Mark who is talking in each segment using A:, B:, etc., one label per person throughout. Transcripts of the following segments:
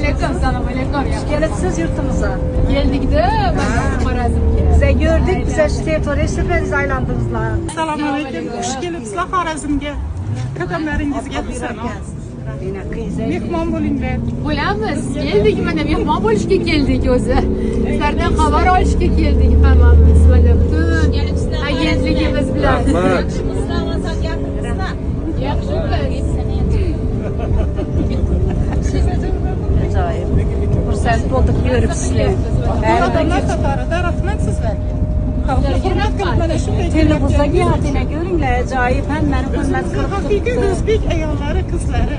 A: Aleyküm, selam aleyküm.
B: Gelipsiz yurtumuza.
A: Geldik de ben Xorazmga.
B: Bize gördük, bize şu teritoriya şefeniz aylandınızlar.
C: Assalomu alaykum. Xush kelibsizlar Xorazmga. Qadamlaringizga salom. Mehmon bo'linglar.
A: Bo'lamiz. Keldik mana mehmon bo'lishga keldik o'zi. Sizlardan xabar olishga keldik hammamiz. Mana butun agentligimiz bilan. Yaxshi.
B: Acayip. Xursand bo'ldik görüp sizlar.
C: Odamlar qatorida rahmat sizlarga. Hurmat qilib mana shunday
B: Televizda geldine görünler acayip hemen hürmet
C: haqiqiy
B: kılıp
C: o'zbek ayollari, qizlari.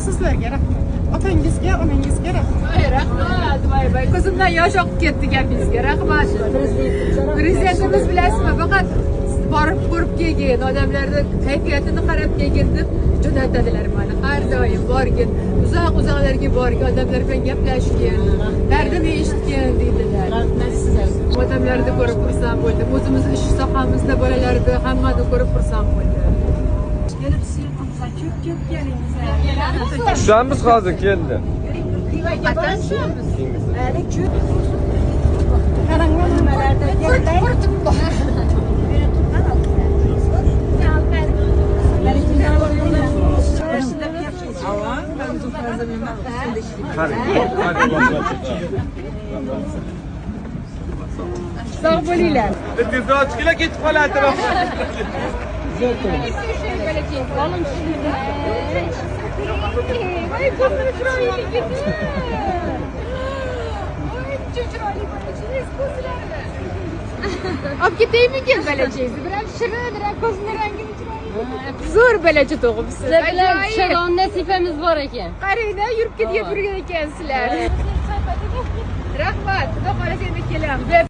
C: Sizlarga rahmat. Otangizga, onangizga rahmat.
A: Rahmat. Voy voy. Ko'zimdan yosh oqib ketdi gapingizga. Rahmat. Prezidentimiz bilasizmi? Faqat borib ko'rib kelgin, odamlarning kayfiyatini qarab kelgin deb jo'natadilar meni. Har doim borgin, uzoq-uzoqlarga borgin, odamlar bilan gaplashgin, dardini eshitgin deydilar. Odamlarni ko'rib xursand bo'ldim. O'zimiz ish sohamizda bolalarni hammani ko'rib xursand bo'ldim.
B: Gelipsiz yurtumuza köp gelinize.
D: Şuşamız kaldı kendi.
A: Vatan shumiz.
B: Öyle köp. Karanlık bölmelerde gelirler.
A: Sağ bo'linglar.
D: Tezroçkila ketib qoladi.
A: Oğlum şimdi. Vay ko'zini chiroyli ketdi. Voy chiroyli bo'lachingiz ko'zlari. Olib ketaymikin balachingizni? Biram shirin, ko'zini rangini chiroyli. Zo'r balacha tug'ibsiz.
E: Sizlar bilan shalom nasibamiz bor ekan.
A: Qaranglar, yurib ketgan turgan ekansizlar. Rahmat, xudo xolasa endi kelamiz.